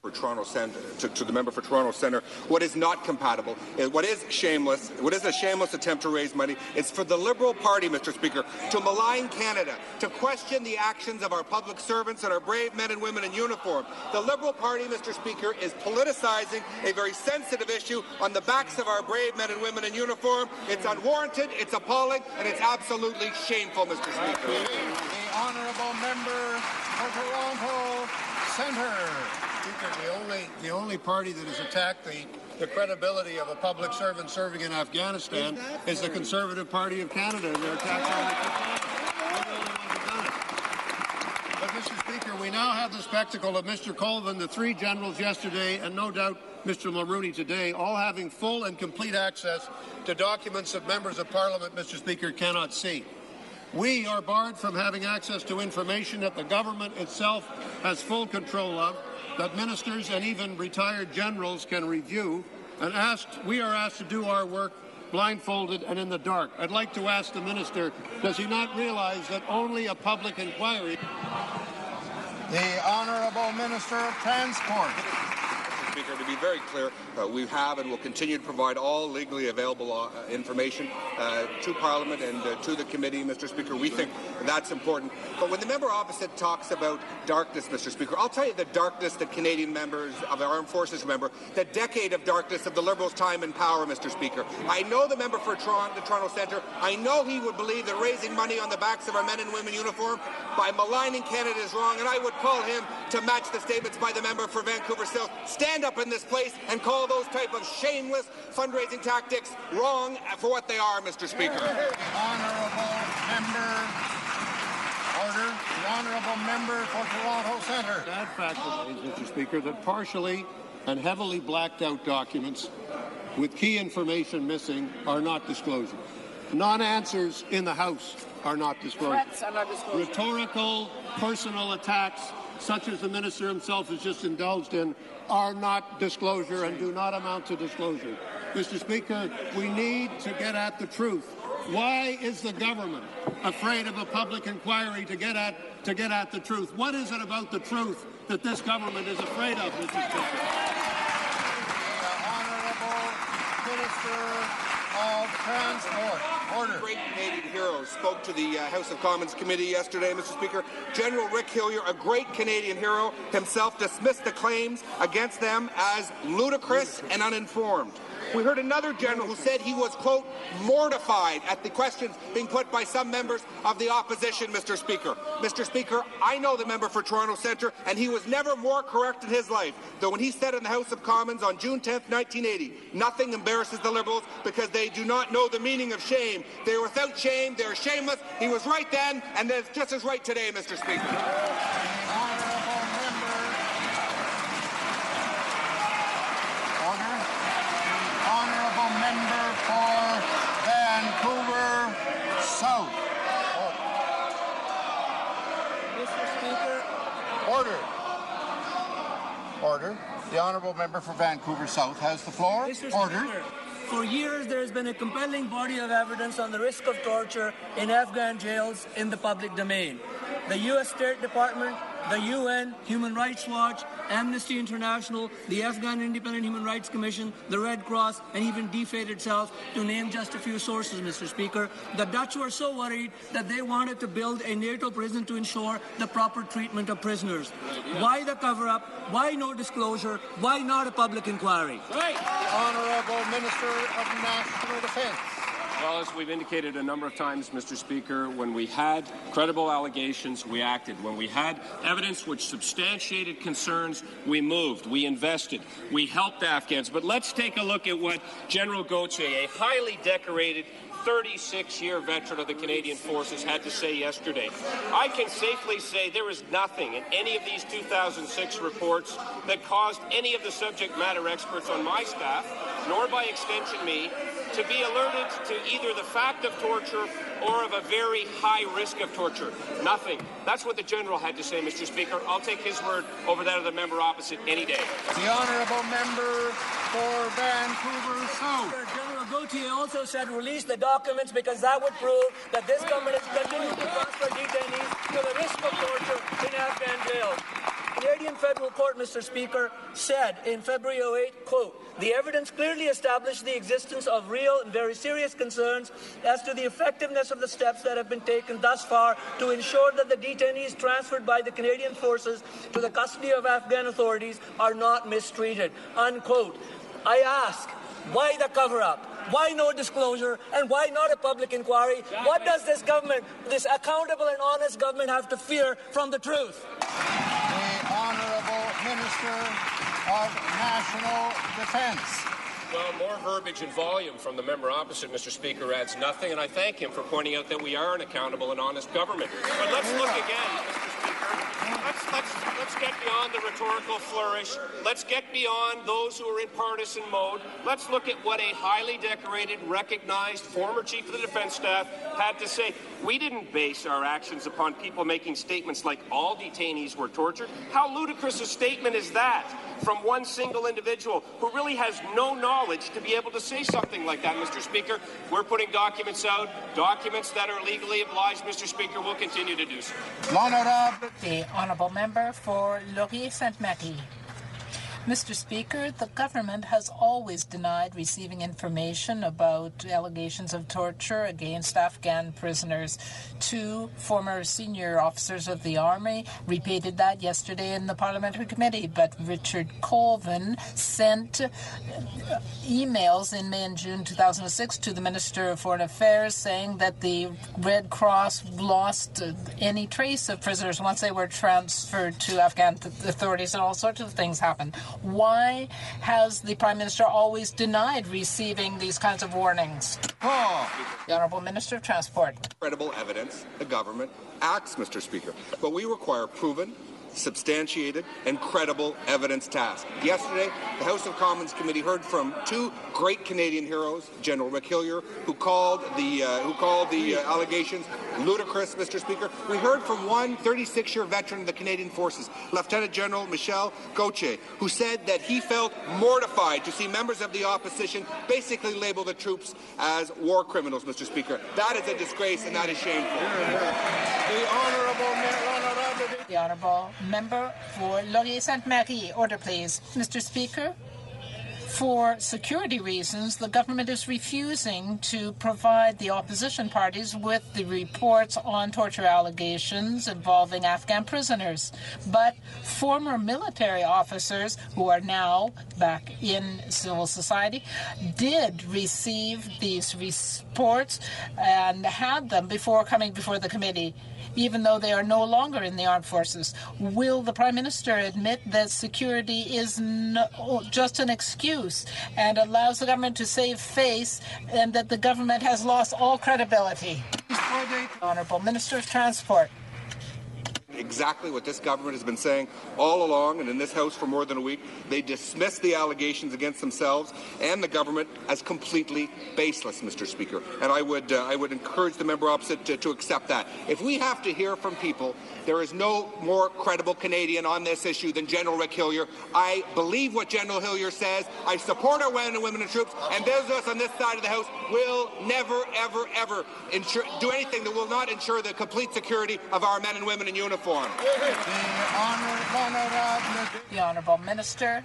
For Toronto Centre, to the member for Toronto Centre, what is not compatible, what is shameless, what is a shameless attempt to raise money, is for the Liberal Party, Mr. Speaker, to malign Canada, to question the actions of our public servants and our brave men and women in uniform. The Liberal Party, Mr. Speaker, is politicizing a very sensitive issue on the backs of our brave men and women in uniform. It's unwarranted, it's appalling, and it's absolutely shameful, Mr. Speaker. The honourable member for Toronto Centre. Speaker, the only party that has attacked the credibility of a public servant serving in Afghanistan is the Conservative Party of Canada. They're attacking But, Mr. Speaker, we now have the spectacle of Mr. Colvin, the three generals yesterday, and no doubt Mr. Mulrooney today, all having full and complete access to documents that members of Parliament, Mr. Speaker, cannot see. We are barred from having access to information that the government itself has full control of, that ministers and even retired generals can review, and we are asked to do our work blindfolded and in the dark. I'd like to ask the minister, does he not realize that only a public inquiry... The Honourable Minister of Transport. Speaker, to be very clear, we have and will continue to provide all legally available information to Parliament and to the committee, Mr. Speaker. We think that's important. But when the member opposite talks about darkness, Mr. Speaker, I'll tell you the darkness that Canadian members of the armed forces remember, the decade of darkness of the Liberals' time in power, Mr. Speaker. I know the member for the Toronto Centre. I know he would believe that raising money on the backs of our men and women in uniform by maligning Canada is wrong, and I would call him to match the statements by the member for Vancouver South. Stand up in this place and call those type of shameless fundraising tactics wrong for what they are, Mr. Speaker. Honourable member. Order. The Honourable member for Toronto Centre. Sad fact remains, Mr. Speaker, that partially and heavily blacked out documents with key information missing are not disclosure. Non-answers in the House are not disclosure. Threats are not disclosure. Rhetorical, personal attacks, such as the minister himself has just indulged in, are not disclosure and do not amount to disclosure. Mr. Speaker, we need to get at the truth. Why is the government afraid of a public inquiry to get at the truth? What is it about the truth that this government is afraid of, Mr. Speaker? The Honourable Minister of Transport. Order. Great Canadian hero spoke to the House of Commons committee yesterday, Mr. Speaker. General Rick Hillier, a great Canadian hero, himself dismissed the claims against them as ludicrous and uninformed. We heard another general who said he was, quote, mortified at the questions being put by some members of the opposition, Mr. Speaker. Mr. Speaker, I know the member for Toronto Centre, and he was never more correct in his life than when he said in the House of Commons on June 10th, 1980, nothing embarrasses the Liberals because they do not know the meaning of shame. They are without shame, they are shameless. He was right then, and that's just as right today, Mr. Speaker. Member for Vancouver South. Mr. Speaker. Order. The Honourable Member for Vancouver South has the floor. Mr. Order. Speaker, for years there has been a compelling body of evidence on the risk of torture in Afghan jails in the public domain. The U.S. State Department, the UN, Human Rights Watch, Amnesty International, the Afghan Independent Human Rights Commission, the Red Cross, and even DFATE itself, to name just a few sources, Mr. Speaker. The Dutch were so worried that they wanted to build a NATO prison to ensure the proper treatment of prisoners. Why the cover-up? Why no disclosure? Why not a public inquiry? Right. Honourable Minister of National Defence. Well, as we've indicated a number of times, Mr. Speaker, when we had credible allegations, we acted. When we had evidence which substantiated concerns, we moved, we invested, we helped Afghans. But let's take a look at what General Gauthier, a highly decorated 36-year veteran of the Canadian Forces, had to say yesterday. I can safely say there is nothing in any of these 2006 reports that caused any of the subject matter experts on my staff, nor by extension me, to be alerted to either the fact of torture or of a very high risk of torture. Nothing. That's what the General had to say, Mr. Speaker. I'll take his word over that of the member opposite any day. The Honourable Member for Vancouver South. General Gauthier also said release the documents because that would prove that this government is continuing to transfer detainees to the risk of torture in Afghan jails. Canadian Federal Court, Mr. Speaker, said in February 2008, quote, "The evidence clearly established the existence of real and very serious concerns as to the effectiveness of the steps that have been taken thus far to ensure that the detainees transferred by the Canadian forces to the custody of Afghan authorities are not mistreated," unquote. I ask, why the cover-up? Why no disclosure? And why not a public inquiry? What does this government, this accountable and honest government, have to fear from the truth? The Honourable Minister of National Defence. Well, more verbiage and volume from the member opposite, Mr. Speaker, adds nothing, and I thank him for pointing out that we are an accountable and honest government. But let's look again, Mr. Speaker. Let's get beyond the rhetorical flourish. Let's get beyond those who are in partisan mode. Let's look at what a highly decorated, recognized former Chief of the Defence Staff had to say. We didn't base our actions upon people making statements like all detainees were tortured. How ludicrous a statement is that from one single individual who really has no knowledge to be able to say something like that, Mr. Speaker? We're putting documents out, documents that are legally obliged, Mr. Speaker. We'll continue to do so. The Honourable Member for Laurier-Sainte-Marie. Mr. Speaker, the government has always denied receiving information about allegations of torture against Afghan prisoners. Two former senior officers of the Army repeated that yesterday in the Parliamentary Committee, but Richard Colvin sent emails in May and June 2006 to the Minister of Foreign Affairs saying that the Red Cross lost any trace of prisoners once they were transferred to Afghan authorities, and all sorts of things happened. Why has the Prime Minister always denied receiving these kinds of warnings? The Honourable Minister of Transport. Credible evidence, the government acts, Mr. Speaker. But we require proven, substantiated, and credible evidence task. Yesterday, the House of Commons Committee heard from two great Canadian heroes, General Rick Hillier, who called the allegations ludicrous, Mr. Speaker. We heard from one 36-year veteran of the Canadian Forces, Lieutenant General Michel Gauthier, who said that he felt mortified to see members of the opposition basically label the troops as war criminals, Mr. Speaker. That is a disgrace and that is shameful. The Honourable Member for Laurier-Sainte-Marie. Order, please. Mr. Speaker, for security reasons, the government is refusing to provide the opposition parties with the reports on torture allegations involving Afghan prisoners. But former military officers who are now back in civil society did receive these reports and had them before coming before the committee, even though they are no longer in the armed forces. Will the Prime Minister admit that security is just an excuse and allows the government to save face, and that the government has lost all credibility? Honourable Minister of Transport. Exactly what this government has been saying all along, and in this House for more than a week. They dismiss the allegations against themselves and the government as completely baseless, Mr. Speaker. And I would encourage the member opposite to accept that. If we have to hear from people, there is no more credible Canadian on this issue than General Rick Hillier. I believe what General Hillier says. I support our men and women in troops, and those of us on this side of the House will never, ever, ever do anything that will not ensure the complete security of our men and women in uniform. The Honourable Minister